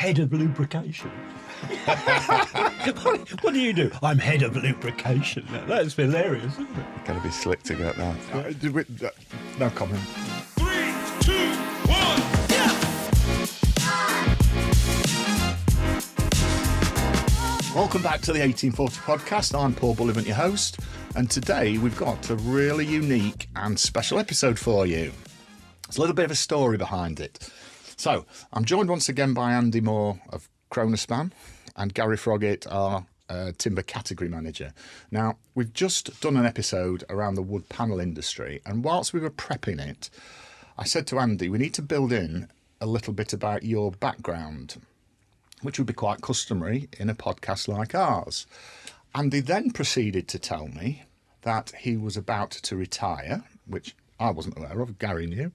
head of lubrication. What do you do? I'm head of lubrication. That's hilarious, isn't it? Got to be slick to get that. No comment. 3, 2, 1, yeah! Welcome back to the 1840 podcast. I'm Paul Bullivant, your host, and today we've got a really unique and special episode for you. There's a little bit of a story behind it. So, I'm joined once again by Andy Moore of Kronospan and Gary Froggett, our timber category manager. Now, we've just done an episode around the wood panel industry, and whilst we were prepping it, I said to Andy, we need to build in a little bit about your background, which would be quite customary in a podcast like ours. Andy then proceeded to tell me that he was about to retire, which I wasn't aware of, Gary knew,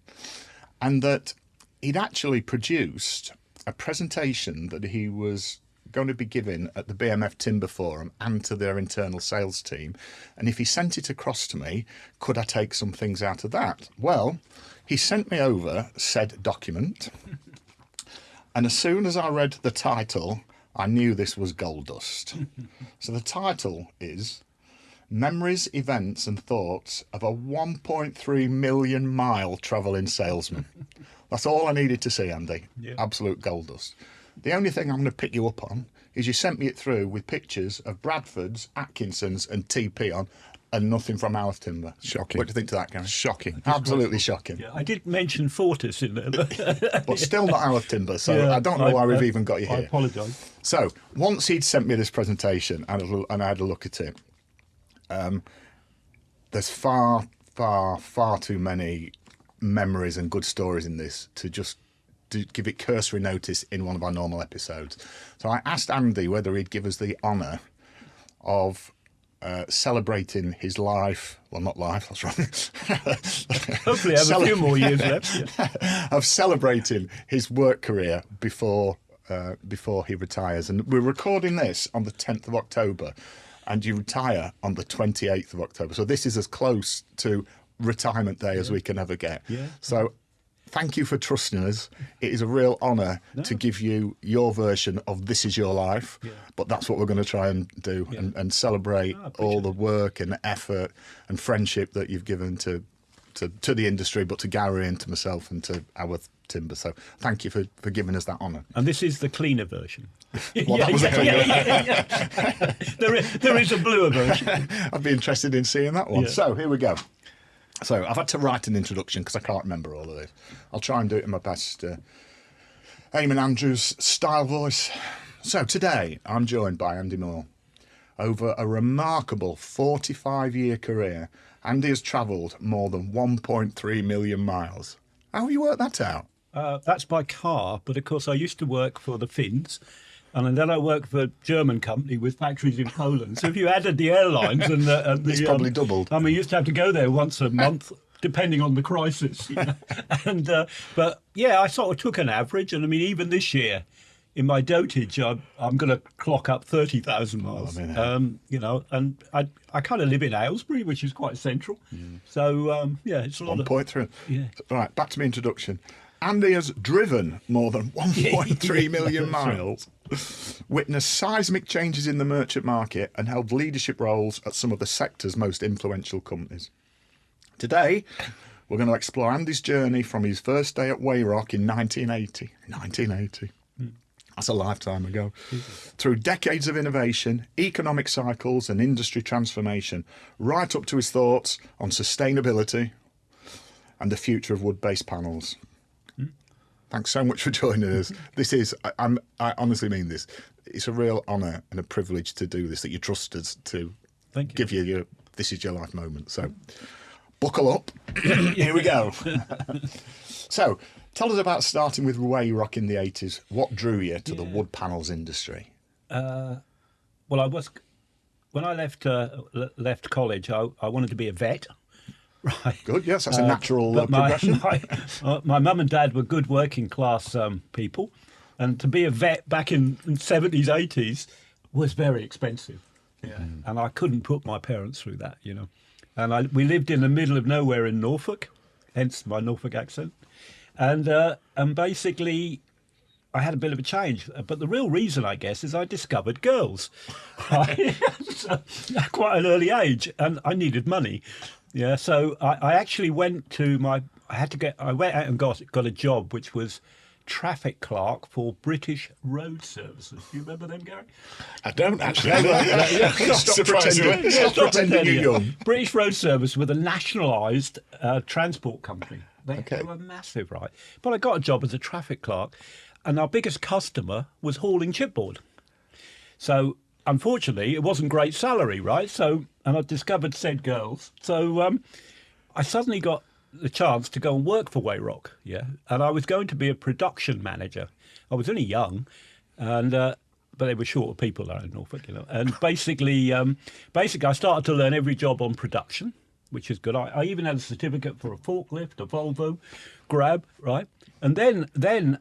and that he'd actually produced a presentation that he was going to be giving at the BMF Timber Forum and to their internal sales team. And if he sent it across to me, could I take some things out of that? Well, he sent me over said document. And as soon as I read the title, I knew this was gold dust. So the title is Memories, Events and Thoughts of a 1.3 million mile travelling salesman. That's all I needed to see, Andy. Yeah. Absolute gold dust. The only thing I'm going to pick you up on is you sent me it through with pictures of Bradford's, Atkinson's and TP on, and nothing from Howarth Timber. Shocking. What do you think to that, Gary? Shocking. Absolutely shocking. Yeah, I did mention Fortis in there. But still not Howarth Timber, so yeah, I don't know why we've even got you here. I apologise. So, once he'd sent me this presentation and I had a look at it, there's far too many memories and good stories in this to just give it cursory notice in one of our normal episodes. So I asked Andy whether he'd give us the honour of celebrating his life. Well, not life, that's wrong. Hopefully have a few more years left. Yeah. Of celebrating his work career before he retires. And we're recording this on the 10th of October, and you retire on the 28th of October. So this is as close to retirement day as we can ever get. Yeah. So thank you for trusting us. It is a real honour to give you your version of This Is Your Life, but that's what we're going to try and do and celebrate all the work and effort and friendship that you've given to the industry, but to Gary and to myself and to our Timber. So thank you for giving us that honour. And this is the cleaner version. Well, There is a bluer version. I'd be interested in seeing that one. Yeah. So here we go. So I've had to write an introduction because I can't remember all of this. I'll try and do it in my best Eamon Andrews style voice. So today I'm joined by Andy Moore. Over a remarkable 45-year career, Andy has travelled more than 1.3 million miles. How have you worked that out? That's by car, but of course I used to work for the Finns. And then I worked for a German company with factories in Poland. So if you added the airlines and it's probably doubled. I mean, you used to have to go there once a month, depending on the crisis. You know? And but yeah, I sort of took an average, and I mean, even this year, in my dotage, I'm going to clock up 30,000 miles. Oh, I mean, you know, and I kind of live in Aylesbury, which is quite central. So yeah, it's a lot. 1.3. Yeah. Right, back to my introduction. Andy has driven more than 1.3 million miles, witnessed seismic changes in the merchant market and held leadership roles at some of the sector's most influential companies. Today, we're going to explore Andy's journey from his first day at Wayrock in 1980. 1980. That's a lifetime ago. Through decades of innovation, economic cycles and industry transformation, right up to his thoughts on sustainability and the future of wood-based panels. Thanks so much for joining us. This is, I honestly mean this, it's a real honour and a privilege to do this, that you trust us to give you your This Is Your Life moment. So buckle up. Here we go. So tell us about starting with Wayrock in the 80s. What drew you to the wood panels industry? Well, when I left college, I wanted to be a vet. Right. Good, yes, that's a natural progression. My mum and dad were good working class people, and to be a vet back in 70s, 80s was very expensive. Yeah. And I couldn't put my parents through that, you know. And we lived in the middle of nowhere in Norfolk, hence my Norfolk accent. And basically, I had a bit of a change. But the real reason, I guess, is I discovered girls, right? So, at quite an early age, and I needed money. Yeah, so I actually went to I went out and got a job, which was traffic clerk for British Road Services. Do you remember them, Gary? I don't actually. Stop pretending you're young. British Road Service were the nationalised transport company. They were massive, right? But I got a job as a traffic clerk, and our biggest customer was hauling chipboard. So, unfortunately, it wasn't great salary, right? So, and I discovered said girls. So, I suddenly got the chance to go and work for Wayrock, yeah. And I was going to be a production manager. I was only young, and but they were short of people there in Norfolk, you know. And basically, I started to learn every job on production, which is good. I even had a certificate for a forklift, a Volvo, Grab, right? And then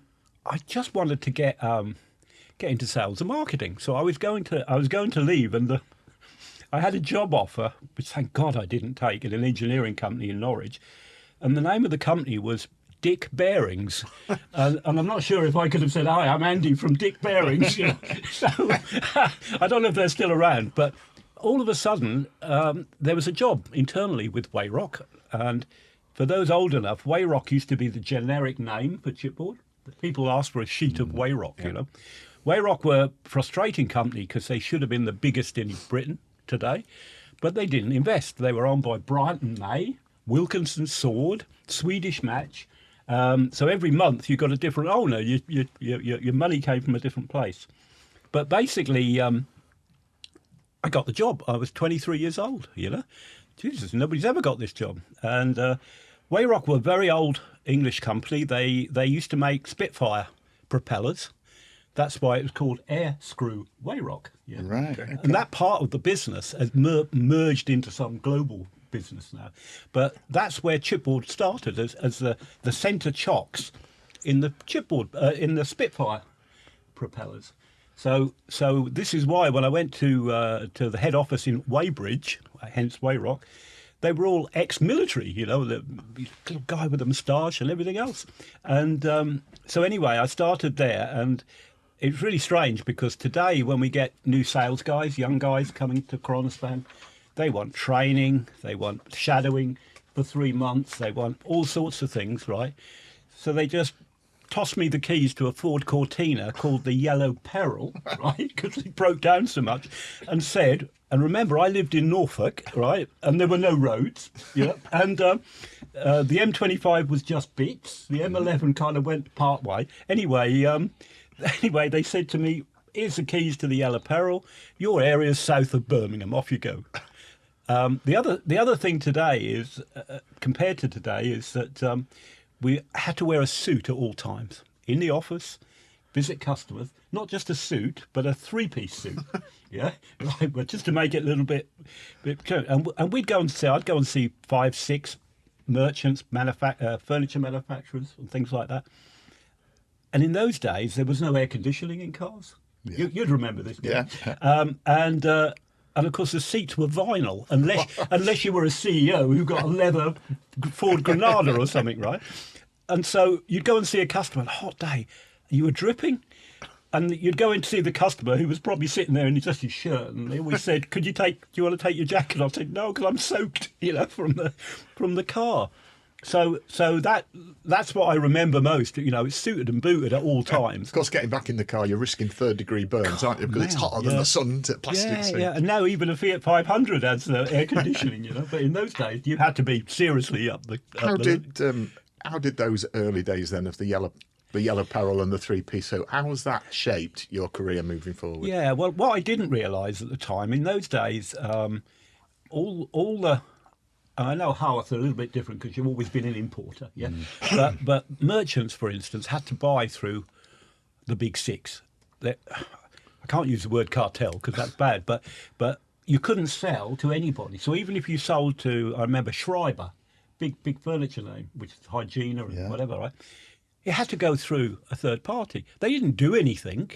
I just wanted to get into sales and marketing. So I was going to leave, and I had a job offer, which thank God I didn't take, at an engineering company in Norwich. And the name of the company was Dick Bearings. And I'm not sure if I could have said, hi, I'm Andy from Dick Bearings. You know? So I don't know if they're still around. But all of a sudden, there was a job internally with Wayrock. And for those old enough, Wayrock used to be the generic name for chipboard. People asked for a sheet of Wayrock, you know. Wayrock were a frustrating company because they should have been the biggest in Britain today. But they didn't invest. They were owned by Bryant and May, Wilkinson Sword, Swedish Match. So every month you got a different owner. Your money came from a different place. But basically, I got the job. I was 23 years old, you know. Jesus, nobody's ever got this job. And Wayrock were a very old English company. They used to make Spitfire propellers. That's why it was called Air Screw Wayrock. Yeah. Right. Okay. And that part of the business has merged into some global business now. But that's where chipboard started as the centre chocks in the chipboard, in the Spitfire propellers. So this is why when I went to the head office in Weybridge, hence Wayrock, they were all ex-military, you know, the little guy with a moustache and everything else. And so anyway, I started there, and it's really strange because today when we get new sales guys, young guys coming to Kronospan, they want training, they want shadowing for 3 months, they want all sorts of things, right? So they just tossed me the keys to a Ford Cortina called the Yellow Peril, right? Because it broke down so much, and said, and remember, I lived in Norfolk, right? And there were no roads, yeah. And the M25 was just bits. The M11 kind of went part way. Anyway, they said to me, here's the keys to the Yellow Peril. Your area's south of Birmingham. Off you go. The other thing today is, compared to today, is that we had to wear a suit at all times in the office, visit customers. Not just a suit, but a 3-piece suit. Yeah, right. But just to make it a little bit and we'd go and see. I'd go and see 5, 6 merchants, furniture manufacturers, and things like that. And in those days, there was no air conditioning in cars. Yeah. You'd remember this, yeah. And of course, the seats were vinyl, unless you were a CEO who got a leather Ford Granada or something, right? And so you'd go and see a customer on a hot day, and you were dripping, and you'd go in to see the customer who was probably sitting there in just his shirt, and they always said, do you want to take your jacket off? I said, no, because I'm soaked, you know, from the car. So that's what I remember most. You know, it's suited and booted at all times. Of course, getting back in the car, you're risking 3rd-degree burns, aren't you? Because it's hotter than the sun to plastic suit. Yeah, and now even a Fiat 500 has air conditioning, you know. But in those days, you had to be seriously up the. How did those early days then of the Yellow Peril and the 3-piece suit? How has that shaped your career moving forward? Yeah, well, what I didn't realise at the time, in those days, all the. I know Howarth are a little bit different because you've always been an importer, yeah. But merchants, for instance, had to buy through the big 6. I can't use the word cartel because that's bad, but you couldn't sell to anybody. So even if you sold to, I remember Schreiber, big furniture name, which is Hygiena and whatever, right? It had to go through a third party. They didn't do anything,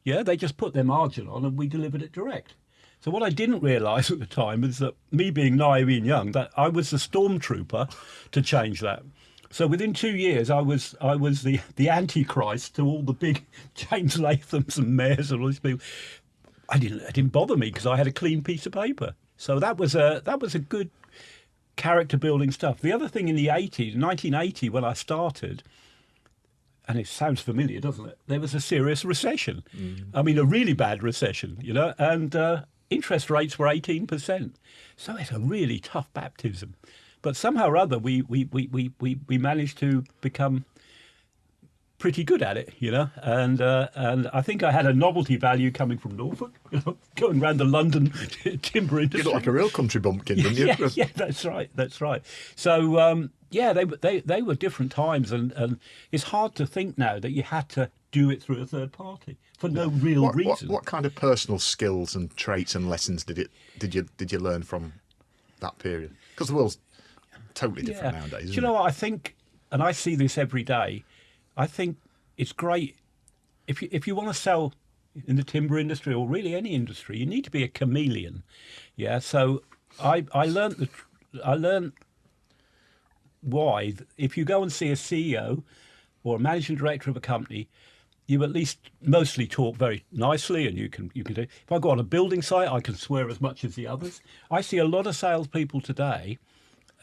yeah. They just put their margin on, and we delivered it direct. So what I didn't realise at the time is that, me being naive and young, that I was the stormtrooper to change that. So within 2 years, I was the antichrist to all the big James Lathams and Mayors and all these people. It didn't bother me because I had a clean piece of paper. So that was a good character building stuff. The other thing in the 80s, 1980, when I started, and it sounds familiar, doesn't it? There was a serious recession. I mean, a really bad recession, you know, and interest rates were 18%. So it's a really tough baptism. But somehow or other, we managed to become pretty good at it, you know. And I think I had a novelty value coming from Norfolk, you know, going around the London timber industry. You look like a real country bumpkin, didn't you? Yeah, that's right. So they were different times, and it's hard to think now that you had to do it through a third party for no real reason. What kind of personal skills and traits and lessons did you learn from that period? Because the world's totally different nowadays. Do you know what I think? And I see this every day. I think it's great if you want to sell in the timber industry or really any industry, you need to be a chameleon. Yeah. So I learned why if you go and see a CEO or a managing director of a company, you at least mostly talk very nicely, and you can do. If I go on a building site, I can swear as much as the others. I see a lot of salespeople today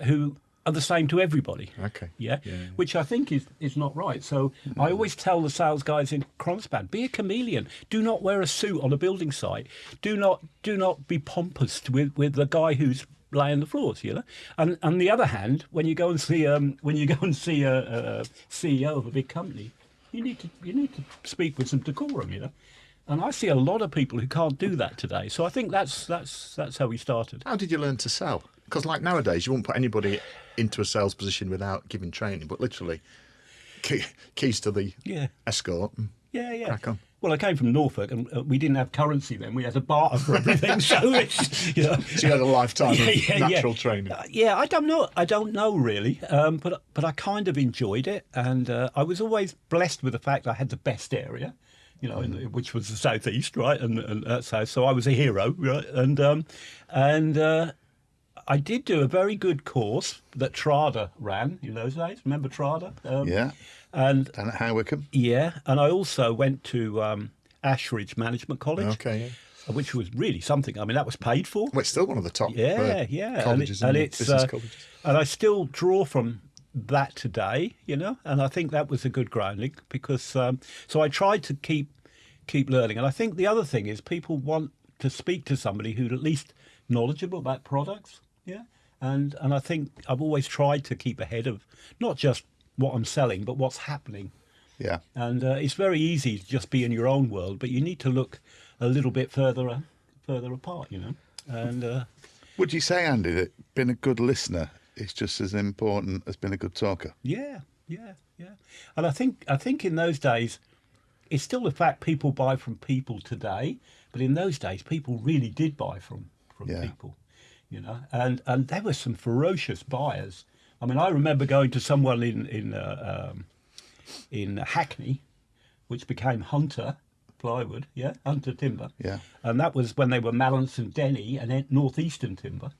who are the same to everybody. Okay. Yeah. Which I think is not right. So I always tell the sales guys in Kronstadt, be a chameleon. Do not wear a suit on a building site. Do not be pompous with the guy who's laying the floors, you know. And on the other hand, when you go and see a CEO of a big company, you need to speak with some decorum, you know. And I see a lot of people who can't do that today. So I think that's how we started. How did you learn to sell? Because like nowadays, you won't put anybody into a sales position without giving training, but literally keys to the escort. Yeah. Crack on. Well, I came from Norfolk, and we didn't have currency then. We had to barter for everything. So it's, you know. So you had a lifetime of natural training. I don't know really, but I kind of enjoyed it, and I was always blessed with the fact I had the best area, you know, which was the southeast, right, and south. So I was a hero, right, and I did do a very good course that Trada ran in those days. Remember Trada? And down at Howarth. Yeah, and I also went to Ashridge Management College, which was really something. I mean, that was paid for. Well, it's still one of the top colleges and and business colleges. And I still draw from that today, you know, and I think that was a good grounding because, so I tried to keep learning. And I think the other thing is people want to speak to somebody who's at least knowledgeable about products, and I think I've always tried to keep ahead of not just what I'm selling, but what's happening. Yeah. And it's very easy to just be in your own world, but you need to look a little bit further apart, you know. And would you say, Andy, that being a good listener is just as important as being a good talker? Yeah. And I think in those days, it's still the fact people buy from people today, but in those days, people really did buy from people, you know. And there were some ferocious buyers. I mean, I remember going to someone in Hackney, which became Hunter Plywood, Hunter Timber. Yeah. And that was when they were Mallance and Denny and Northeastern Timber.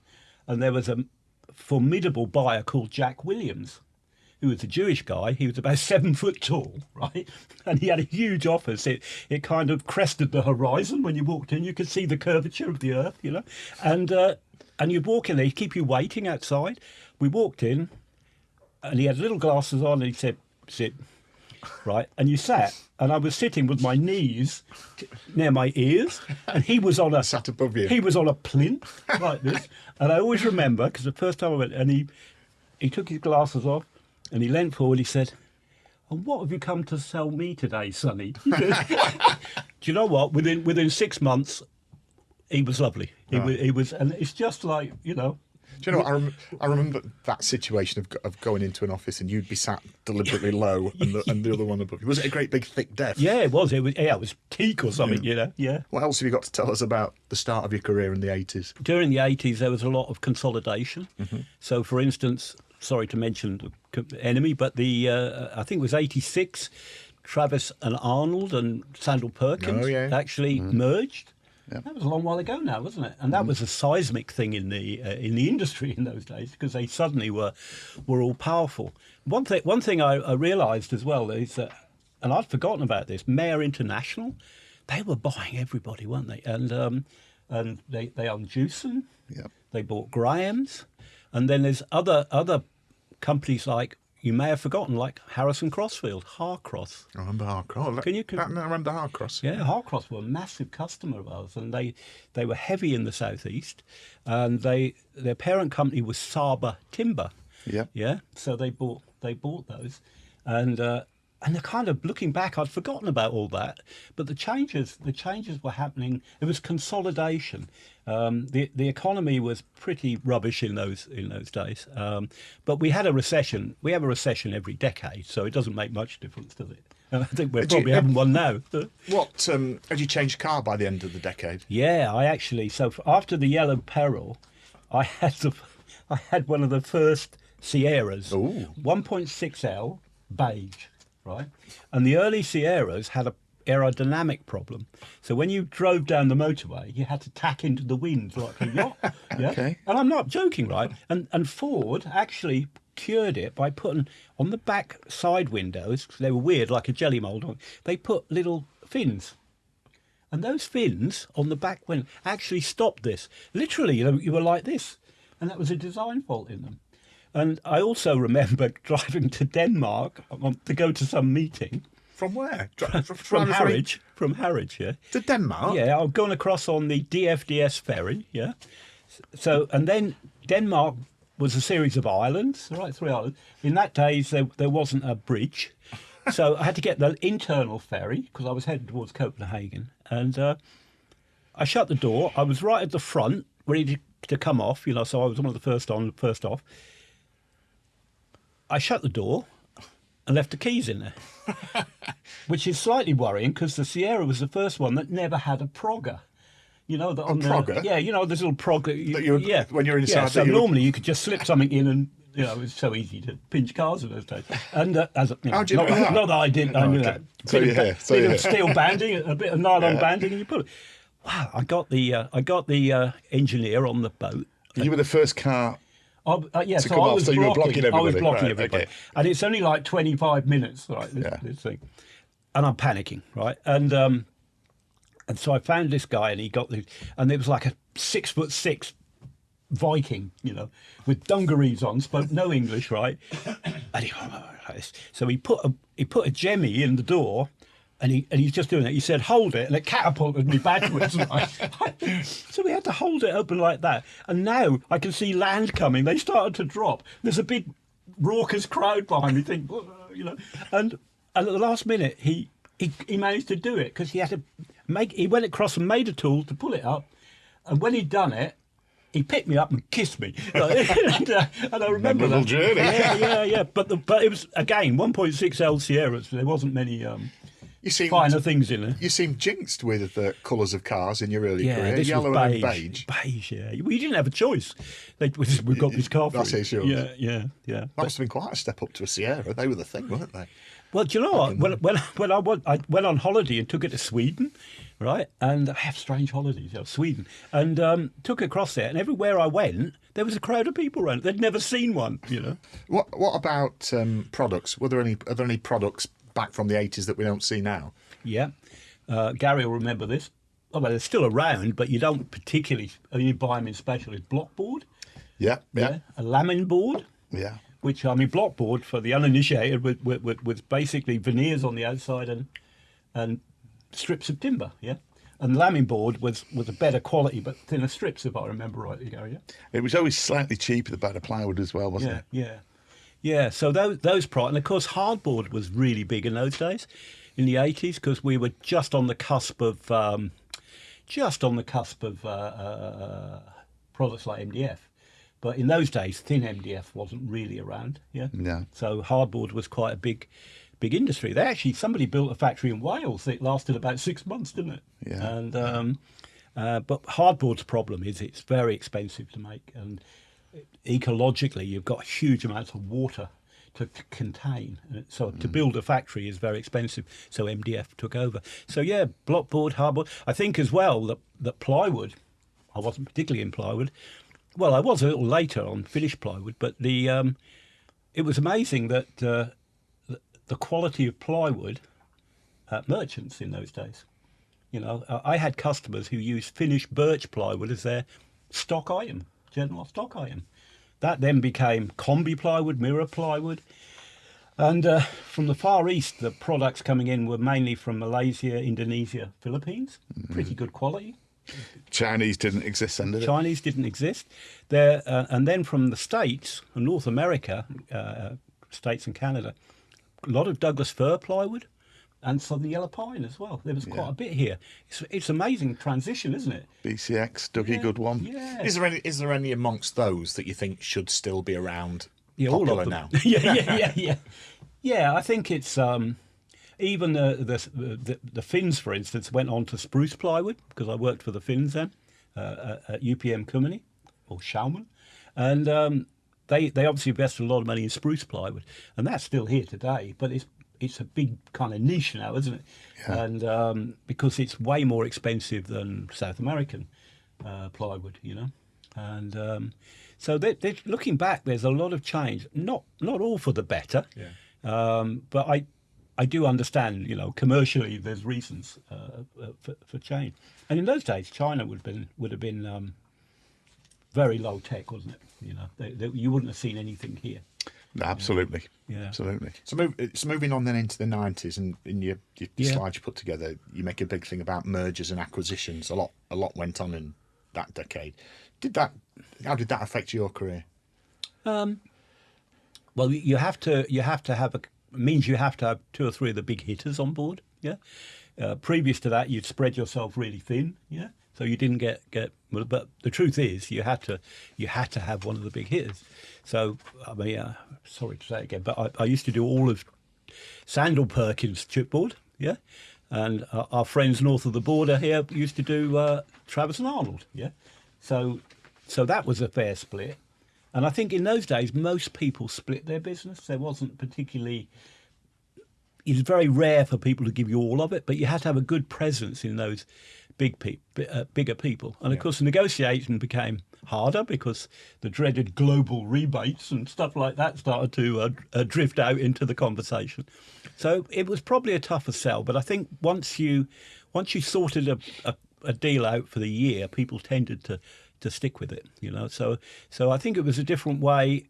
And there was a formidable buyer called Jack Williams, who was a Jewish guy. He was about 7 foot tall, right? And he had a huge office. It kind of crested the horizon when you walked in. You could see the curvature of the earth, you know. And you'd walk in there, he'd keep you waiting outside. We walked in, and he had little glasses on, and he said, sit, right? And you sat, and I was sitting with my knees near my ears, and he was on sat above you. He was on a plinth like this. And I always remember, because the first time I went, and he took his glasses off, and he leant forward, he said, and what have you come to sell me today, Sonny? He said, do you know what? Within 6 months, he was lovely. He was, and it's just like, you know. Do you know what? I remember that situation of going into an office and you'd be sat deliberately low and the other one above you. Was it a great big thick desk? Yeah, it was. It was teak or something, you know. Yeah. What else have you got to tell us about the start of your career in the 80s? During the 80s, there was a lot of consolidation. Mm-hmm. So, for instance, sorry to mention the enemy, but I think it was 86, Travis and Arnold and Sandal Perkins actually merged. That was a long while ago now, wasn't it? And that was a seismic thing in the industry in those days, because they suddenly were all powerful. One thing I realised as well is that, and I'd forgotten about this, Mayor International, they were buying everybody, weren't they? And they owned Jewson, they bought Graham's, and then there's other companies like, you may have forgotten, like Harrison Crossfield, Harcross. I remember Harcross. I remember Harcross. Yeah, Harcross were a massive customer of ours, and they were heavy in the southeast, and their parent company was Saba Timber. Yeah. So they bought those, and they're kind of looking back. I'd forgotten about all that, but the changes were happening. There was consolidation. The economy was pretty rubbish in those days. But we had a recession. We have a recession every decade, so it doesn't make much difference, does it? And I think we're probably having one now. What had you changed car by the end of the decade? Yeah, I actually. So after the yellow Peril, I had one of the first Sierras, 1.6L beige. Right, and the early Sierras had a aerodynamic problem. So when you drove down the motorway, you had to tack into the wind like a yacht. Yeah? Okay. And I'm not joking, right? And Ford actually cured it by putting on the back side windows, 'cause they were weird, like a jelly mould. They put little fins. And those fins on the back window actually stopped this. Literally, you were like this. And that was a design fault in them. And I also remember driving to Denmark to go to some meeting. From where? From Harwich. From Harwich, yeah. To Denmark? Yeah, I was going across on the DFDS ferry, yeah. So, and then Denmark was a series of islands, right, 3 islands. In that days, there wasn't a bridge. So I had to get the internal ferry, because I was heading towards Copenhagen. And I shut the door. I was right at the front, ready to come off, so I was one of the first on, first off. I shut the door and left the keys in there, which is slightly worrying because the Sierra was the first one that never had a progger. Progger? Yeah, this little progger. When you're inside. Yeah, so normally you could just slip something in and, it was so easy to pinch cars in those days. And How do you know that? Not that I didn't, I knew that. Bit of steel banding, a bit of nylon banding, and you put it. Wow, I got the engineer on the boat. You were the first car. Yeah, to come off, so you were blocking everybody. I was blocking Right, everybody. okay. And it's only like 25 minutes, right, this thing. And I'm panicking, right? And so I found this guy, and he got the, and it was like a 6'6" Viking, with dungarees on, spoke no English, right? And so he put a jemmy in the door. And he's just doing it. He said, "Hold it," and it catapulted me backwards. So we had to hold it open like that. And now I can see land coming. They started to drop. There's a big raucous crowd behind me. And at the last minute, he managed to do it because he had to he went across and made a tool to pull it up. And when he'd done it, he picked me up and kissed me. And I remember Memorable that. journey. Yeah. But it was, again, 1.6L Sierras. There wasn't many finer things in it. You seemed jinxed with the colours of cars in your early career. This Yellow was and beige. Beige, yeah. We didn't have a choice. We've got this car for That's you. it, sure. Yeah. That must have been quite a step up to a Sierra. They were the thing, weren't they? Well, do you know what? When I went on holiday and took it to Sweden, right? And I have strange holidays, Sweden, and took it across there. And everywhere I went, there was a crowd of people around. They'd never seen one, What about products? Are there any products back from the 80s that we don't see now? Yeah. Gary will remember this. Oh, well, they're still around, but you don't particularly only buy them in specialist. Blockboard. Yeah. A lamin board. Yeah. Which, blockboard for the uninitiated with basically veneers on the outside and strips of timber, yeah? And lamin board was a better quality, but thinner strips, if I remember rightly, Gary, yeah? It was always slightly cheaper, the better plywood as well, wasn't it? Yeah, so those products, and of course hardboard was really big in those days, in the 80s, because we were just on the cusp of products like MDF. But in those days, thin MDF wasn't really around, yeah? No. So hardboard was quite a big industry. Somebody built a factory in Wales that lasted about 6 months, didn't it? Yeah. And but hardboard's problem is it's very expensive to make, and ecologically you've got huge amounts of water. contain. So to build a factory is very expensive. So MDF took over. So yeah, blockboard, hardboard. I think as well that plywood. I wasn't particularly in plywood. Well, I was a little later on finished plywood, but it was amazing that the quality of plywood at merchants in those days. You know, I had customers who used finished birch plywood as their stock item, general stock item. That then became combi plywood, mirror plywood. And from the Far East, the products coming in were mainly from Malaysia, Indonesia, Philippines. Pretty good quality. Chinese didn't exist then, did it? Chinese didn't exist. There, and then from the States, and North America, States and Canada, a lot of Douglas fir plywood. And southern yellow pine as well. There was quite a bit here. It's amazing transition, isn't it? BCX, Dougie Good one. Yeah. Is there any amongst those that you think should still be around? Yeah, popular all of now. them. Yeah. I think it's even the Finns, for instance, went on to spruce plywood because I worked for the Finns then at UPM Company or Schaumann, and they obviously invested a lot of money in spruce plywood, and that's still here today. But it's a big kind of niche now, isn't it? Yeah. And because it's way more expensive than South American plywood, you know. And so looking back, there's a lot of change. Not all for the better, but I do understand, you know, commercially there's reasons for change. And in those days, China would have been very low tech, wasn't it? You know, you wouldn't have seen anything here. Absolutely. Yeah. Absolutely. So moving on then into the 90s, and in your slides you put together, you make a big thing about mergers and acquisitions. A lot went on in that decade. How did that affect your career? Well, you have to have means you have to have two or three of the big hitters on board. Yeah. Previous to that, you'd spread yourself really thin. Yeah. So you didn't get. But the truth is, you had to have one of the big hitters. So I mean, sorry to say it again, but I used to do all of Sandal Perkins chipboard. Yeah. And our friends north of the border here used to do Travis and Arnold. Yeah. So that was a fair split. And I think in those days, most people split their business. There wasn't particularly... It's very rare for people to give you all of it, but you had to have a good presence in those bigger people. And, of course, the negotiation became harder because the dreaded global rebates and stuff like that started to drift out into the conversation. So it was probably a tougher sell. But I think once you sorted a deal out for the year, people tended to stick with it, you know. So I think it was a different way.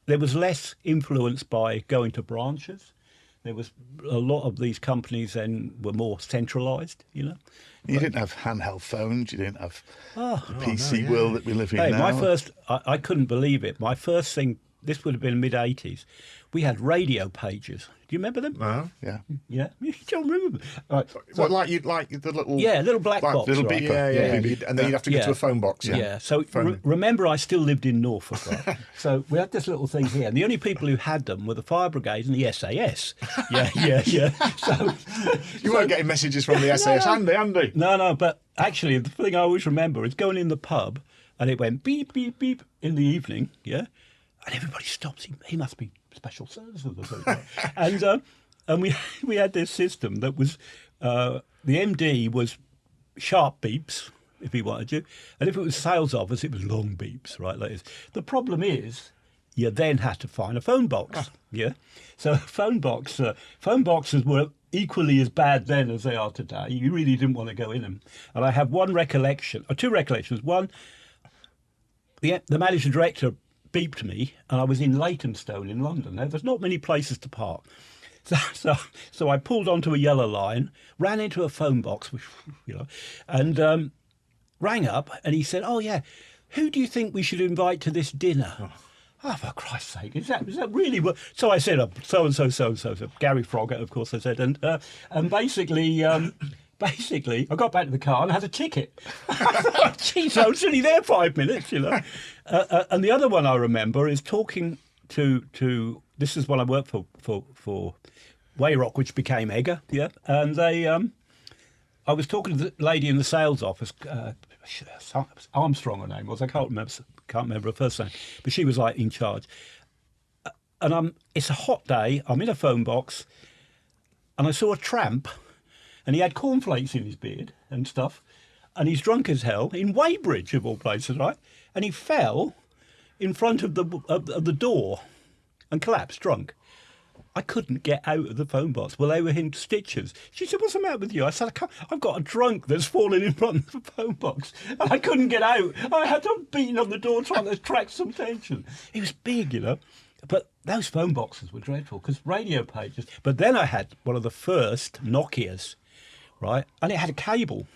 There was less influence by going to branches. There was a lot of these companies then were more centralised, you know. You didn't have handheld phones. You didn't have the PC world that we live in now. My first, I couldn't believe it. My first thing, this would have been mid-'80s, we had radio pages. Do you remember them? Yeah. Yeah, you don't remember them. Right. So like the little... Yeah, little black box. Little right? beeper. Yeah. And then you'd have to go to a phone box. Yeah. So remember, I still lived in Norfolk, right? So we had this little thing here, and the only people who had them were the fire brigade and the SAS. Yeah. So you weren't getting messages from the SAS. Andy. No. But actually, the thing I always remember is going in the pub, and it went beep, beep, beep in the evening, yeah? And everybody stops. He must be special services or something. And we had this system that was, the MD was sharp beeps, if he wanted to, and if it was sales office, it was long beeps, right? Like this. The problem is, you then had to find a phone box, yeah? So phone boxes were equally as bad then as they are today. You really didn't want to go in them. And I have two recollections. One, the manager director beeped me, and I was in Leytonstone in London. Now, there's not many places to park. So I pulled onto a yellow line, ran into a phone box, which, you know, and rang up, and he said, "Oh yeah, who do you think we should invite to this dinner?" Oh, for Christ's sake, is that really what? So I said, so and so, Gary Froggatt, of course, I said, and basically. Basically, I got back to the car and had a ticket. Jeez, I was only there 5 minutes, you know. And the other one I remember is talking to this is when I worked for Wayrock, which became Egger, yeah. And I was talking to the lady in the sales office, Armstrong her name was, I can't remember her first name, but she was like in charge. and it's a hot day. I'm in a phone box, and I saw a tramp, and he had cornflakes in his beard and stuff, and he's drunk as hell in Weybridge of all places, right? And he fell in front of the door and collapsed drunk. I couldn't get out of the phone box. Well, they were in stitches. She said, "What's the matter with you?" I said, I've got a drunk that's fallen in front of the phone box. And I couldn't get out. I had to beat on the door trying to attract some attention. He was big, you know. But those phone boxes were dreadful because radio pages. But then I had one of the first Nokias, right? And it had a cable.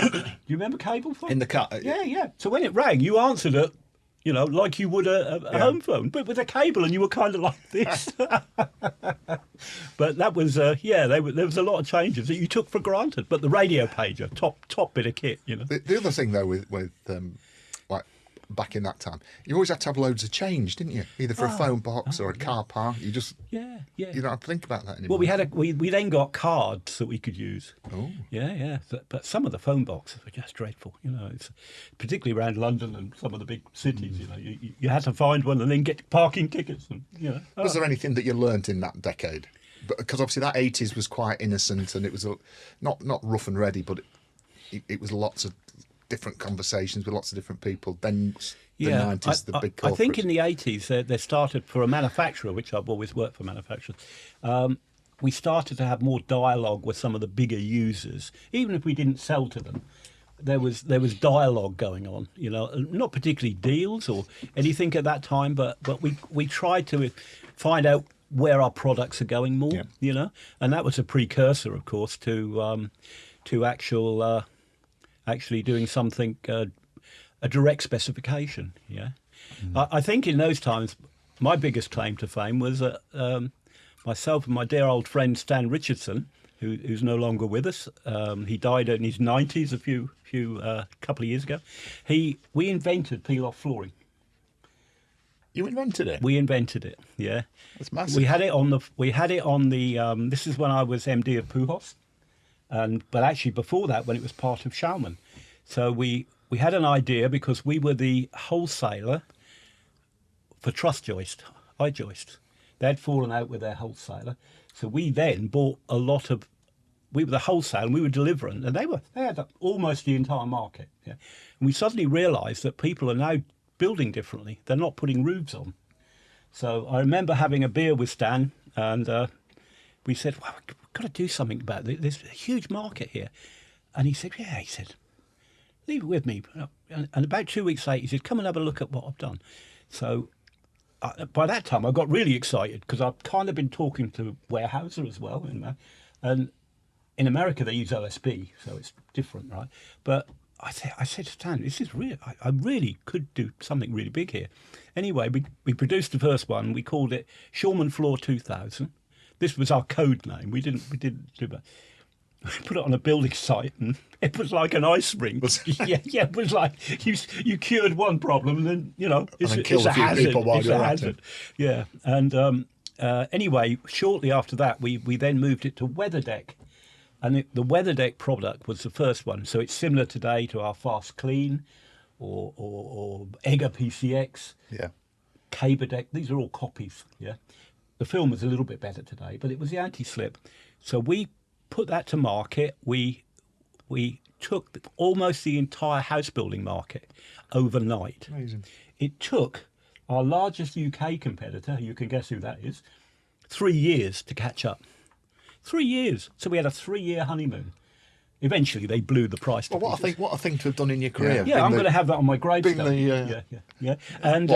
Do you remember cable phone? In the car. Yeah. So when it rang, you answered it, you know, like you would a home phone, but with a cable, and you were kind of like this. But that was, there was a lot of changes that you took for granted. But the radio pager, top bit of kit, you know. The other thing, though, with like back in that time, you always had to have loads of change, didn't you? Either for a phone box or a car park. You just you don't have to think about that anymore. Well, we then got cards that we could use. Oh, yeah. But some of the phone boxes were just dreadful. You know, it's particularly around London and some of the big cities. You know, you had to find one and then get parking tickets. And you know, was there anything that you learnt in that decade? Because obviously that 80s was quite innocent, and it was not rough and ready, but it was lots of different conversations with lots of different people. Then the 90s, the big corporates. I think in the 80s they started, for a manufacturer, which I've always worked for manufacturers, we started to have more dialogue with some of the bigger users. Even if we didn't sell to them, there was dialogue going on, you know, not particularly deals or anything at that time, but we tried to find out where our products are going more, you know, and that was a precursor, of course, to actually doing something, a direct specification. Yeah, I think in those times, my biggest claim to fame was myself and my dear old friend Stan Richardson, who's no longer with us. He died in his 90s a couple of years ago. We invented peel-off flooring. You invented it? We invented it. Yeah, That's massive. We had it on the. This is when I was MD of Pujols. But actually before that, when it was part of Schaumann. So we had an idea because we were the wholesaler for truss joist, I-joist. They'd fallen out with their wholesaler. So we then bought a lot of, we were the wholesaler and we were delivering, and they had almost the entire market. Yeah. And we suddenly realised that people are now building differently. They're not putting roofs on. So I remember having a beer with Stan, and we said, well, we've got to do something about it. There's a huge market here. And he said, yeah, leave it with me. And about 2 weeks later, he said, come and have a look at what I've done. So by that time, I got really excited because I've kind of been talking to Weyerhaeuser as well. And in America, they use OSB, so it's different, right? But I said to Stan, this is real. I really could do something really big here. Anyway, we produced the first one. We called it Schaumann Floor 2000. This was our code name. We didn't do that. We put it on a building site, and it was like an ice rink. Yeah, it was like you cured one problem, and then it's a hazard. It's a hazard. Yeah, and anyway, shortly after that, we then moved it to WeatherDeck, and the WeatherDeck product was the first one. So it's similar today to our Fast Clean, or Egger PCX, Caberdeck. These are all copies. Yeah, the film was a little bit better today, but it was the anti-slip. So we put that to market. We took almost the entire house building market overnight. Amazing. It took our largest UK competitor, you can guess who that is, 3 years to catch up. 3 years. So we had a 3-year honeymoon. Eventually, they blew the price. Well, what a thing to have done in your career. Yeah, I'm going to have that on my gravestone. Yeah. And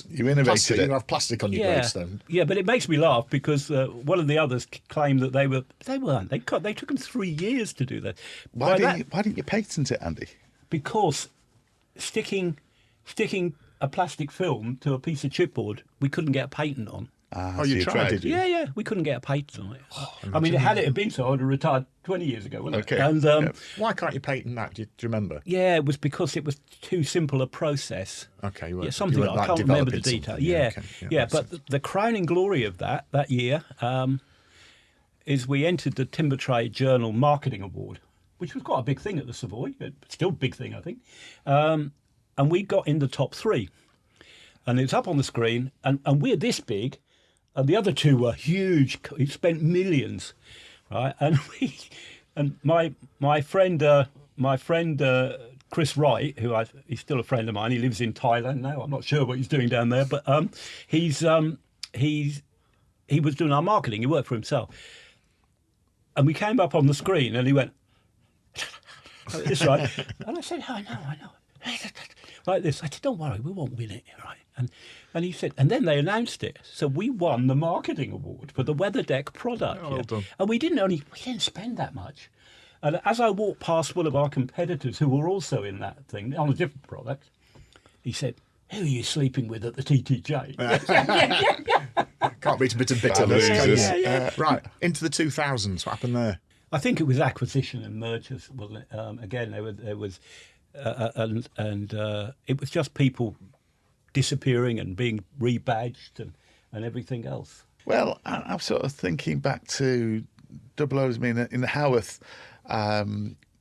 you innovated it. You have plastic on your gravestone. Yeah, but it makes me laugh because one of the others claimed that they weren't. They took them 3 years to do that. Why didn't you patent it, Andy? Because sticking a plastic film to a piece of chipboard, we couldn't get a patent on. You tried, did you? Yeah, we couldn't get a patent on it. I mean, had it been so, I'd have retired 20 years ago, wouldn't it? And, why can't you patent that? Do you remember? Yeah, it was because it was too simple a process. Okay, I can't remember the detail. Yeah, but the crowning glory of that year is we entered the Timber Trade Journal Marketing Award, which was quite a big thing at the Savoy. Still a big thing, I think. And we got in the top 3. And it's up on the screen, and we're this big. and the other two were huge. He spent millions, right? And my friend Chris Wright, he's still a friend of mine. He lives in Thailand now. I'm not sure what he's doing down there, but he was doing our marketing. He worked for himself, and we came up on the screen, and he went like this, right? And I said, I know. Like this. I said, don't worry, we won't win it, right? And he said, and then they announced it. So we won the marketing award for the WeatherDeck product. Well done. And we didn't spend that much. And as I walked past one of our competitors who were also in that thing on a different product, he said, "Who are you sleeping with at the TTJ?" Can't beat a bit of bitterness. losers. Can you? Yeah. Right, into the 2000s. What happened there? I think it was acquisition and mergers, wasn't it? Again, there was, it was just people disappearing and being rebadged and everything else. Well, I'm sort of thinking back to double O's. I mean, in Howarth,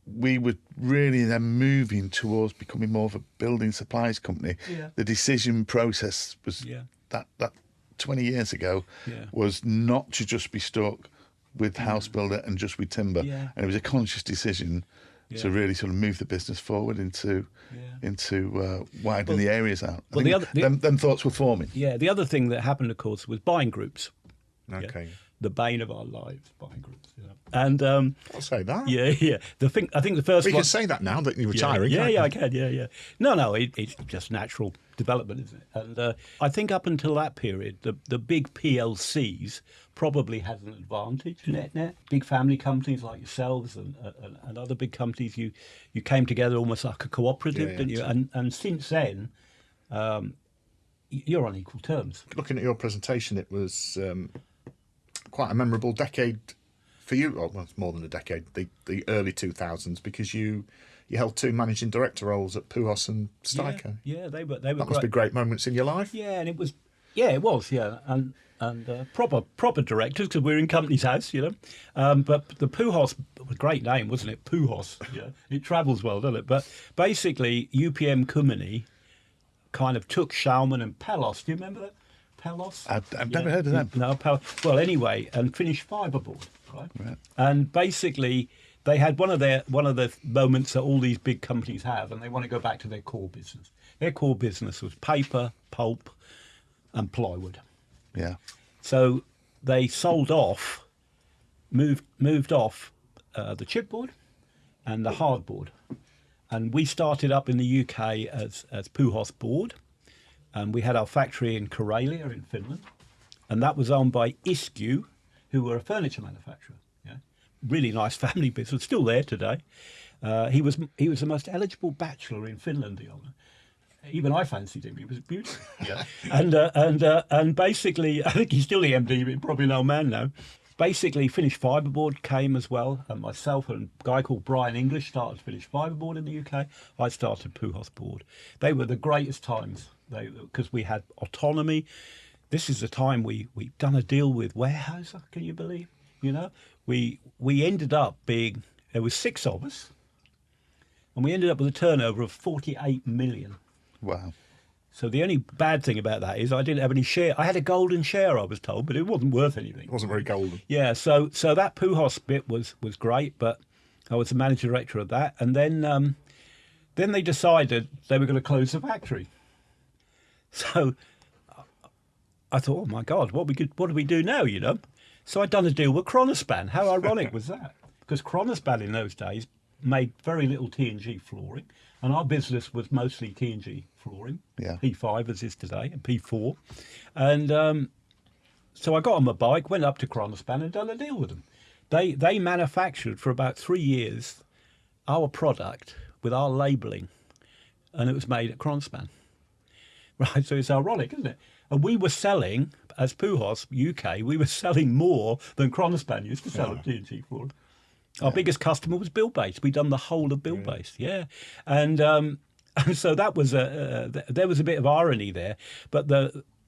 we were really then moving towards becoming more of a building supplies company. Yeah. The decision process was that 20 years ago was not to just be stuck with house builder and just with timber. Yeah. And it was a conscious decision to really sort of move the business forward into widen the areas out. I think them thoughts were forming. Yeah, the other thing that happened, of course, was buying groups. Okay. The bane of our lives, buying groups. And I'll say that. yeah. I think the first We one. can say that now that you're retiring. Yeah, I can. Yeah. No, it's just natural development, isn't it? And I think up until that period, the big PLCs probably had an advantage. Net, big family companies like yourselves and other big companies, you came together almost like a cooperative, didn't you? And since then, you're on equal terms. Looking at your presentation, it was quite a memorable decade for you. Well, it's more than a decade, the early 2000s, because you held two managing director roles at Pujols and Steiker. Yeah, they were That must be great moments in your life. Yeah, and it was, and proper directors, because we're in company's house, But the Pujols was a great name, wasn't it? Pujols, it travels well, doesn't it? But basically, UPM Kumini kind of took Schaumann and Pelos. Do you remember that? Pelos? I've never heard of them. No, well, anyway, and finished fiberboard, right? And basically, they had one of the moments that all these big companies have, and they want to go back to their core business. Their core business was paper, pulp, and plywood. Yeah. So they sold off, moved off the chipboard and the hardboard, and we started up in the UK as Pujols Board. And we had our factory in Karelia in Finland, and that was owned by Isku, who were a furniture manufacturer. Yeah, really nice family business, still there today. He was the most eligible bachelor in Finland, the owner. Even I fancied him; he was beautiful. Yeah, and basically, I think he's still the MD, but probably an old man now. Basically, Finnish Fiberboard came as well, and myself and a guy called Brian English started Finnish Fiberboard in the UK. I started Pujols Board. They were the greatest times, because we had autonomy. This is the time we done a deal with Weyerhaeuser, can you believe? We ended up being, there was 6 of us, and we ended up with a turnover of 48 million. Wow. So the only bad thing about that is I didn't have any share. I had a golden share, I was told, but it wasn't worth anything. It wasn't very golden. Yeah, so that Pujols bit was great, but I was the managing director of that, and then they decided they were going to close the factory. So I thought, oh my God, what do we do now? So I'd done a deal with Kronospan. How ironic was that? Because Kronospan in those days made very little T&G flooring, and our business was mostly T&G flooring, P5 as is today, and P4. And so I got on my bike, went up to Kronospan and done a deal with them. They manufactured for about 3 years our product with our labelling, and it was made at Kronospan. Right, so it's ironic, isn't it? And we were selling, as Pujols UK, we were selling more than Kronospan used to sell at T&G flooring. Our biggest customer was Bill Base. We'd done the whole of Bill Base, and so that was there was a bit of irony there, but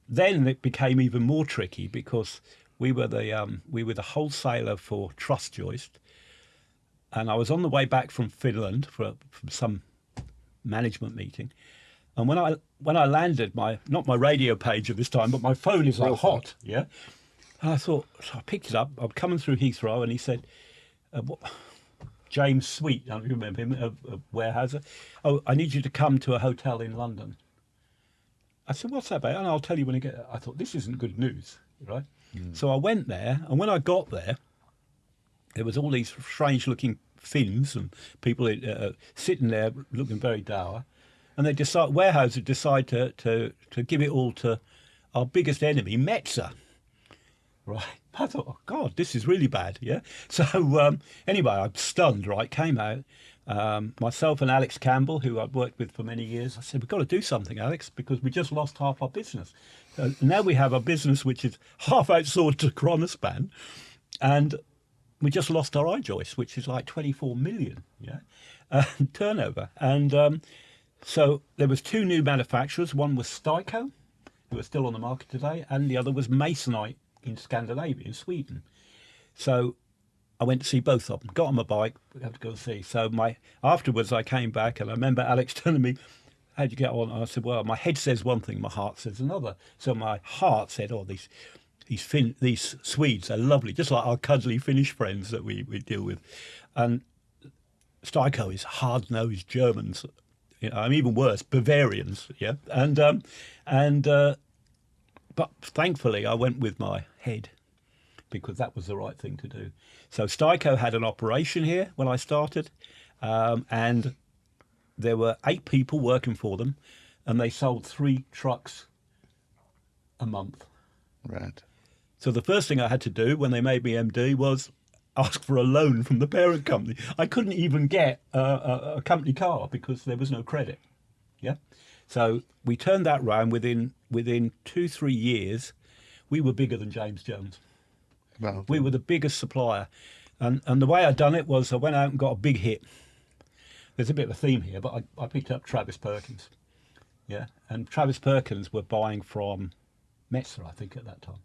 then it became even more tricky because we were the wholesaler for truss joist, and I was on the way back from Finland from some management meeting, And when I landed, not my radio pager this time, but my phone is like Real hot, yeah. And I thought, so I picked it up. I'm coming through Heathrow, and he said, James Sweet, I don't remember him, a warehouser. Oh, I need you to come to a hotel in London. I said, what's that about? And I'll tell you when I get there. I thought, this isn't good news, right? So I went there, and when I got there, there was all these strange-looking Finns and people sitting there looking very dour. And warehouses decide to give it all to our biggest enemy, Metzer. Right. I thought, oh, God, this is really bad, yeah? So anyway, I'm stunned, right? Came out. Myself and Alex Campbell, who I'd worked with for many years, I said, we've got to do something, Alex, because we just lost half our business. Now we have a business which is half outsourced to Kronospan, and we just lost our iJoist, which is like 24 million, yeah, turnover. And so there was two new manufacturers. One was Styco, who are still on the market today, and the other was Masonite in Scandinavia, in Sweden. So I went to see both of them, got on my bike, we have to go and see. So afterwards I came back, and I remember Alex telling me, how'd you get on? And I said, well, my head says one thing, my heart says another. So my heart said, oh, these Swedes are lovely, just like our cuddly Finnish friends that we deal with. And Styco is hard-nosed Germans, I'm even worse, Bavarians, yeah. But thankfully I went with my head, because that was the right thing to do. So Styco had an operation here when I started, and there were 8 people working for them, and they sold 3 trucks a month. Right. So the first thing I had to do when they made me MD was ask for a loan from the parent company. I couldn't even get a company car because there was no credit. Yeah. So we turned that round within 2-3 years. We were bigger than James Jones. Well, We were the biggest supplier. And the way I done it was I went out and got a big hit. There's a bit of a theme here, but I picked up Travis Perkins. Yeah. And Travis Perkins were buying from Metzer, I think, at that time.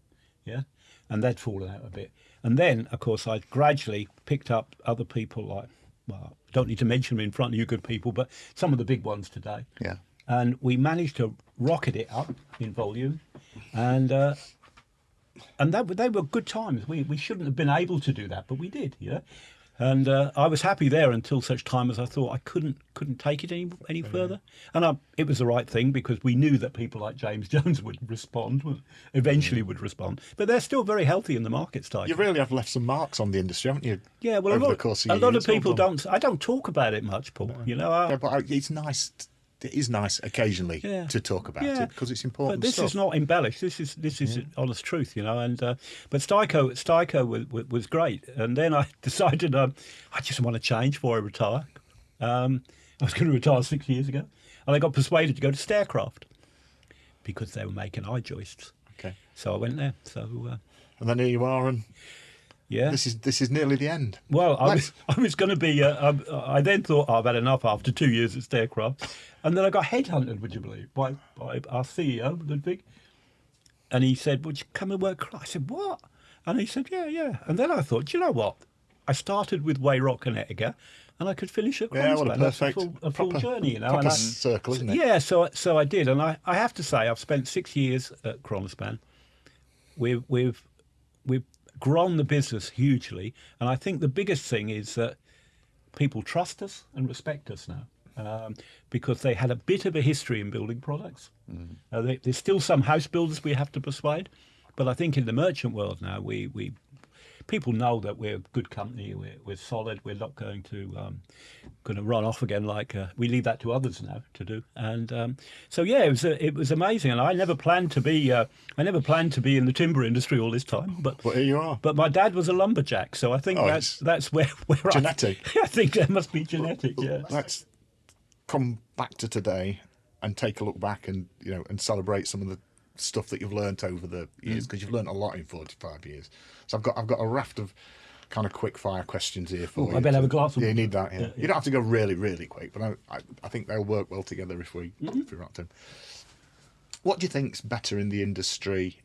Yeah. And they'd fallen out a bit. And then, of course, I gradually picked up other people like, well, I don't need to mention them in front of you good people, but some of the big ones today. yeah. And we managed to rocket it up in volume. And they were good times. We shouldn't have been able to do that, but we did, you know. And I was happy there until such time as I thought I couldn't take it any further. And it was the right thing, because we knew that people like James Jones would eventually would respond. But they're still very healthy in the market stage. You really have left some marks on the industry, haven't you? Yeah, well, over a the course of lot your of years? people Well done. don't. I don't talk about it much, Paul. You know, Yeah, but it's nice. It is nice occasionally Yeah. to talk about Yeah. it, because it's important. But this stuff. is not embellished. This is honest truth, you know. And but Styco was great. And then I decided I just want to change before I retire. I was going to retire 6 years ago, and I got persuaded to go to Staircraft because they were making iJoists. Okay. So I went there. So And then here you are, and yeah. this is nearly the end. Well, I Let's- was going to be. I then thought, I've had enough after 2 years at Staircraft, and then I got headhunted. Would you believe, by our CEO Ludwig, and he said, "Would you come and work?" I said, "What?" And he said, "Yeah." And then I thought, do you know what? I started with Wayrock and Ettinger, and I could finish at Yeah, what a Kronospan. That's perfect a full journey, you know. proper And circle, isn't it? yeah, so I did, and I have to say, I've spent 6 years at Kronospan. We've grown the business hugely, and I think the biggest thing is that people trust us and respect us now, because they had a bit of a history in building products. There's still some house builders we have to persuade, but I think in the merchant world now, people know that we're a good company, we're solid, we're not going to run off again like we leave that to others now to do. And so yeah, it was amazing, and I never planned to be in the timber industry all this time. But Well, here you are. But my dad was a lumberjack, so I think Oh, that's where genetic. I think there must be genetic. Yeah. Let's come back to today and take a look back and and celebrate some of the stuff that you've learnt over the years, because you've learnt a lot in 45 years. So I've got a raft of kind of quick fire questions here for you. I better have a glass of Yeah, you water. need that. Yeah. You don't have to go really, really quick, but I think they'll work well together if we wrap them. What do you think's better in the industry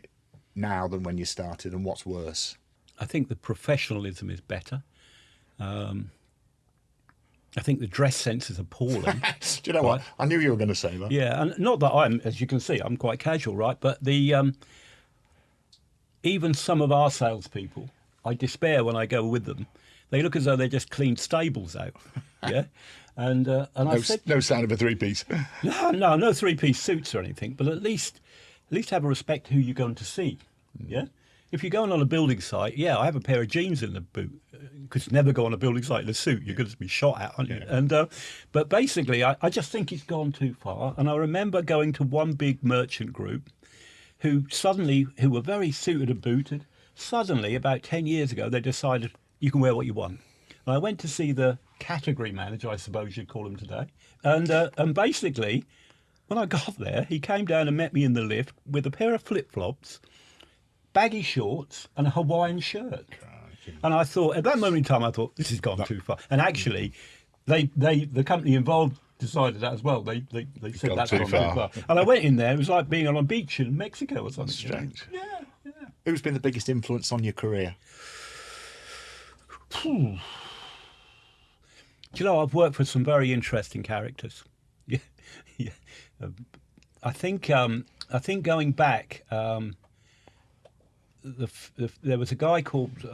now than when you started, and what's worse? I think the professionalism is better. I think the dress sense is appalling. Do you know what? I knew you were going to say that. Yeah, and not that I'm, as you can see, I'm quite casual, right? But the even some of our salespeople, I despair when I go with them. They look as though they just cleaned stables out. Yeah, and I said, No sign of a three-piece. no three-piece suits or anything, but at least have a respect who you're going to see. Yeah. If you're going on a building site, yeah, I have a pair of jeans in the boot because never go on a building site in a suit. You're going to be shot at, aren't you? Yeah. And but basically, I just think it's gone too far. And I remember going to one big merchant group who were very suited and booted. Suddenly, about 10 years ago, they decided you can wear what you want. And I went to see the category manager, I suppose you'd call him today. And basically, when I got there, he came down and met me in the lift with a pair of flip-flops, baggy shorts and a Hawaiian shirt. And I thought, at that moment in time, I thought, this has gone too far. And actually, the company involved decided that as well. They said gone that's too gone far. too far. And I went in there, it was like being on a beach in Mexico or something. Strange. Yeah. Who's been the biggest influence on your career? Do you know, I've worked for some very interesting characters. Yeah. I think going back, there was a guy called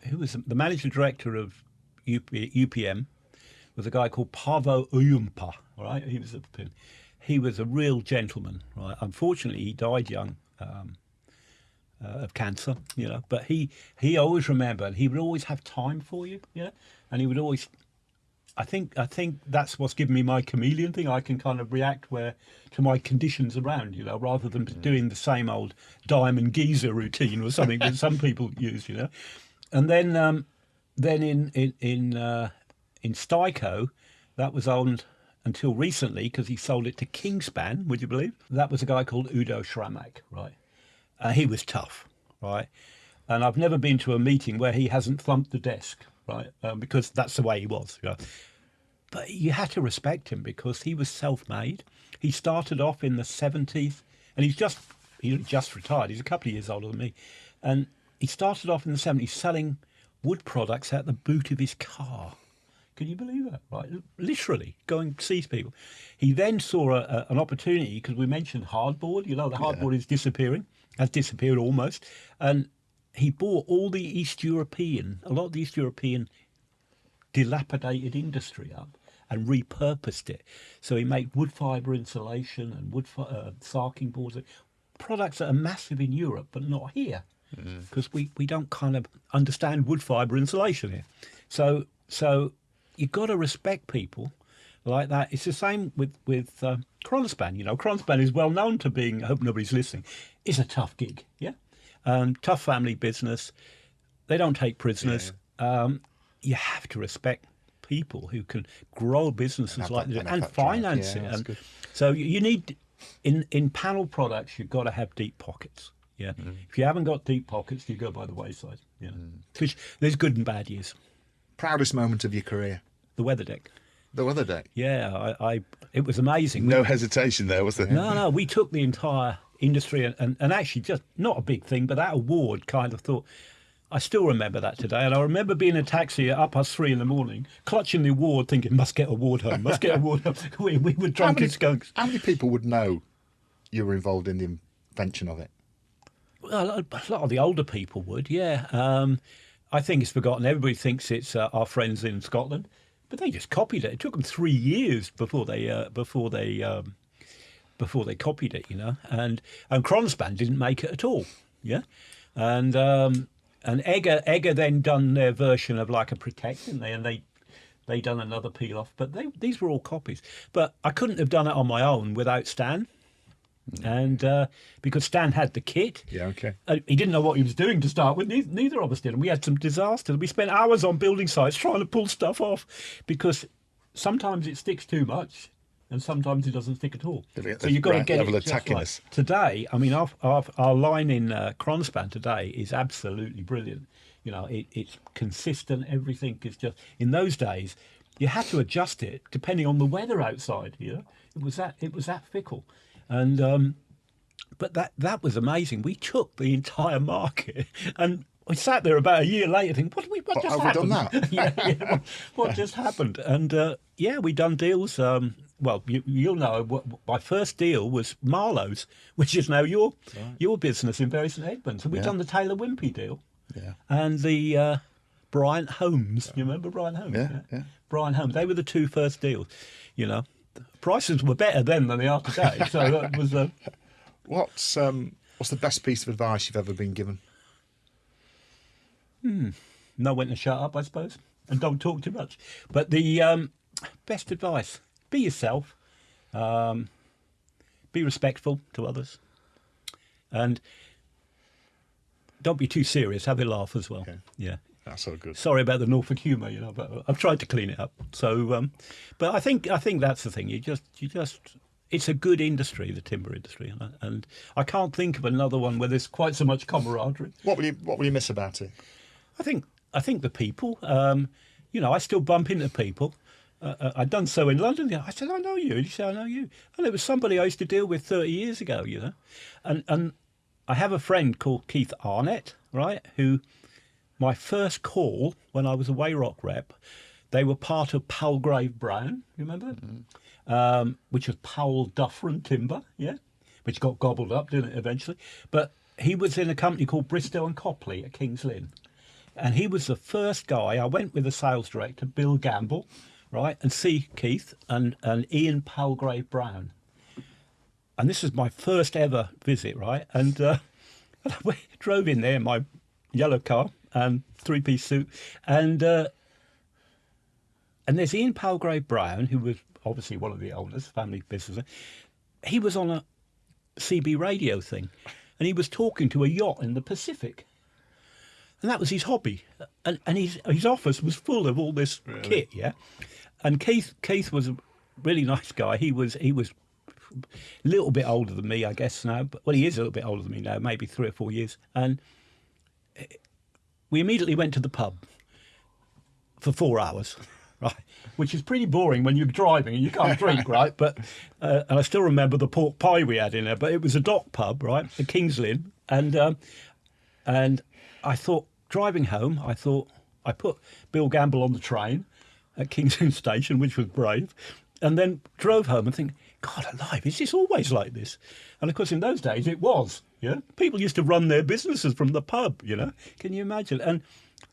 who was the managing director of UPM, was a guy called Paavo Uyumpa. Right, he was a real gentleman. Right, unfortunately, he died young. Of cancer, you know, but he always remembered. He would always have time for you, yeah, and he would always. I think that's what's given me my chameleon thing. I can kind of react to my conditions around, you know, rather than doing the same old diamond geezer routine or something that some people use, you know. And then in Styco, that was owned until recently because he sold it to Kingspan. Would you believe? That was a guy called Udo Schramak, right? He was tough, right? And I've never been to a meeting where he hasn't thumped the desk, right? Because that's the way he was. You know? But you had to respect him because he was self-made. He started off in the 70s, and he just retired. He's a couple of years older than me. And he started off in the 70s selling wood products out the boot of his car. Can you believe that? Right, literally going to see people. He then saw an opportunity because we mentioned hardboard. You know, the hardboard is disappearing. Has disappeared almost, and he bought a lot of the East European dilapidated industry up and repurposed it. So he made wood fibre insulation and wood sarking boards, products that are massive in Europe but not here because we don't kind of understand wood fibre insulation here. So you've got to respect people like that. It's the same with Kronspan. You know, Kronspan is well known to being, I hope nobody's listening, is a tough gig, yeah? Tough family business. They don't take prisoners. Yeah. You have to respect people who can grow businesses like that and finance it. And so you need, in panel products, you've got to have deep pockets. Yeah. If you haven't got deep pockets, you go by the wayside. Yeah. Because there's good and bad years. Proudest moment of your career? The weather deck. The weather deck. Yeah, it was amazing. No hesitation there, was there? No, we took the entire industry and actually just not a big thing, but that award kind of thought, I still remember that today. And I remember being in a taxi at 3:30 in the morning, clutching the award, thinking, must get award home, must get award home. We were drunk as skunks. How many people would know you were involved in the invention of it? Well, a lot of the older people would, yeah. I think it's forgotten. Everybody thinks it's our friends in Scotland. But they just copied it. It took them 3 years before they copied it, you know. And Kronspan didn't make it at all, yeah. And Egger then done their version of like a protect, didn't they? And they done another peel off. But these were all copies. But I couldn't have done it on my own without Stan. And because Stan had the kit. Yeah, okay. He didn't know what he was doing to start with. Neither of us did. And we had some disasters. We spent hours on building sites trying to pull stuff off because sometimes it sticks too much and sometimes it doesn't stick at all. So you've got to get level it just of right. tackiness. Today, I mean, our line in Kronspan today is absolutely brilliant. You know, it's consistent. Everything is just... In those days, you had to adjust it depending on the weather outside. You know, it was that fickle. And but that was amazing. We took the entire market, and I sat there about a year later thinking, what just have we happened? done that? What just happened? And we done deals. Well, you'll know my first deal was Marlowe's, which is now your business in Bury St Edmunds. And we've done the Taylor Wimpey deal. Yeah. And the Bryant Homes. You remember Bryant Homes? Yeah. Bryant Homes. They were the two first deals. You know, prices were better then than they are today. So that was. What's the best piece of advice you've ever been given? Know when to shut up, I suppose, and don't talk too much. But the best advice: be yourself, be respectful to others, and don't be too serious. Have a laugh as well. Okay. Yeah, That's so good. sorry about the Norfolk humour, you know, but I've tried to clean it up. So, but I think that's the thing. You just. It's a good industry, the timber industry, and I can't think of another one where there's quite so much camaraderie. What will you miss about it? I think the people. You know, I still bump into people. I'd done so in London. I said, I know you. He said, I know you. And it was somebody I used to deal with 30 years ago, you know. And I have a friend called Keith Arnett, right, who my first call when I was a Wayrock rep, they were part of Palgrave Brown, you remember? Mm-hmm. Which was Powell Dufferin Timber, yeah, which got gobbled up, didn't it, eventually? But he was in a company called Bristow and Copley at King's Lynn. And he was the first guy. I went with the sales director, Bill Gamble, right, and see Keith and Ian Palgrave Brown. And this was my first ever visit, right? And I drove in there in my yellow car and three-piece suit. And there's Ian Palgrave Brown, who was obviously one of the owners, family business. He was on a CB radio thing, and he was talking to a yacht in the Pacific. And that was his hobby. And his office was full of all this kit, yeah? And Keith was a really nice guy. He was a little bit older than me, I guess, now. But, well, he is a little bit older than me now, maybe 3 or 4 years. And we immediately went to the pub for 4 hours, right? Which is pretty boring when you're driving and you can't drink, right? But and I still remember the pork pie we had in there. But it was a dock pub, right, at King's Lynn. And I thought, driving home, I put Bill Gamble on the train at King's Lynn Station, which was brave, and then drove home and think, God alive, is this always like this? And of course, in those days, it was. Yeah, people used to run their businesses from the pub. You know, can you imagine? And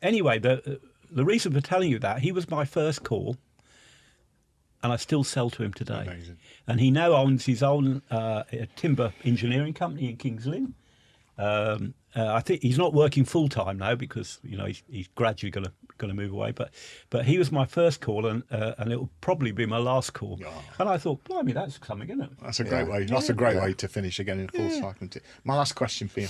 anyway, the reason for telling you that, he was my first call, and I still sell to him today. Amazing. And he now owns his own timber engineering company in King's Lynn. I think he's not working full time now because you know he's gradually going to move away. But he was my first call, and it will probably be my last call. Yeah. And I thought, blimey, that's something, isn't it? That's a great way. That's a great way to finish again in full cycle. My last question for you: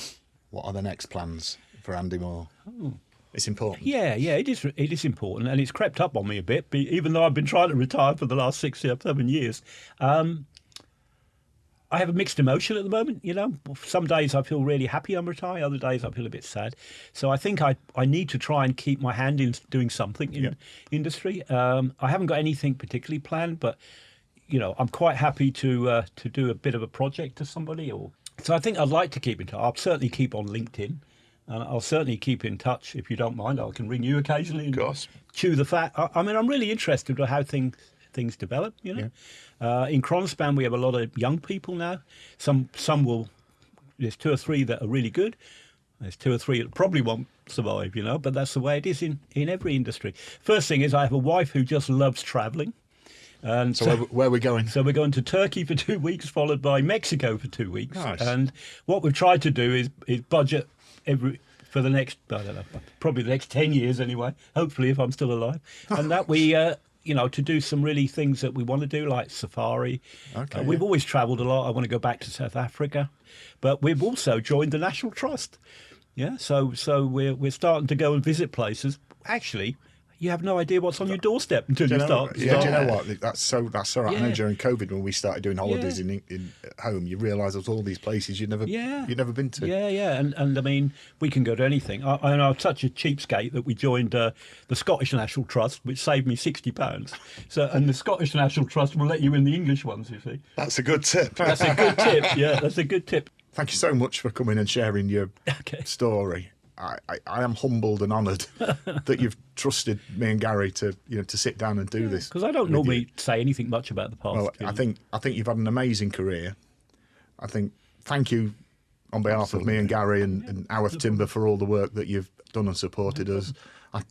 what are the next plans for Andy Moore? Oh. It's important. Yeah, it is. It is important, and it's crept up on me a bit. Even though I've been trying to retire for the last 6 or 7 years. I have a mixed emotion at the moment, you know. Some days I feel really happy I'm retired, other days I feel a bit sad. So I think I need to try and keep my hand in doing something in industry. I haven't got anything particularly planned, but, you know, I'm quite happy to do a bit of a project to somebody. So I think I'd like to keep in touch. I'll certainly keep on LinkedIn, and I'll certainly keep in touch, if you don't mind. I can ring you occasionally and chew the fat. I mean, I'm really interested in how things develop, you know. Yeah. In Cronspan, we have a lot of young people now. Some will. There's 2 or 3 that are really good. There's 2 or 3 that probably won't survive, you know. But that's the way it is in every industry. First thing is, I have a wife who just loves travelling. And so where are we going? So we're going to Turkey for 2 weeks, followed by Mexico for 2 weeks. Nice. And what we've tried to do is budget for the next, I don't know, probably the next 10 years anyway. Hopefully, if I'm still alive, and that we. You know, to do some really things that we want to do, like safari. Okay, we've always travelled a lot. I want to go back to South Africa, but we've also joined the National Trust. Yeah, so we're starting to go and visit places. Actually, you have no idea what's on your doorstep until you start. Yeah, do you know what? That's all right. Yeah. I know during COVID when we started doing holidays in home, you realise there's all these places you'd never been to. Yeah, and I mean, we can go to anything. I'm such a cheapskate that we joined the Scottish National Trust, which saved me £60. So, and the Scottish National Trust will let you in the English ones. You see, that's a good tip. That's a good tip. Yeah, that's a good tip. Thank you so much for coming and sharing your story. I am humbled and honoured that you've trusted me and Gary to sit down and do this. Because I don't with normally you. say anything much about the past. Well, you I know. think you've had an amazing career. I think thank you on behalf of me and Gary and Howarth Timber for all the work that you've done and supported us. I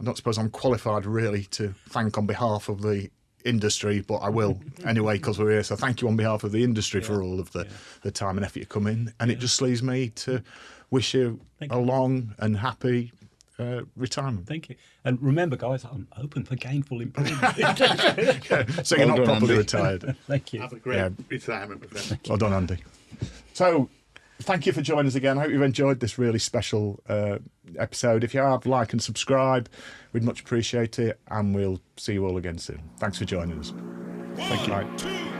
don't suppose I'm qualified really to thank on behalf of the industry, but I will anyway because we're here. So thank you on behalf of the industry for all of the time and effort you come in. And it just leaves me to wish you a long and happy retirement. Thank you. And remember, guys, I'm open for gainful employment. So you're Well not done, properly Andy. retired. Thank you. Have a great retirement, my friend. Well done, Andy. So, thank you for joining us again. I hope you've enjoyed this really special episode. If you have, like and subscribe. We'd much appreciate it. And we'll see you all again soon. Thanks for joining us. Thank you. you. 2,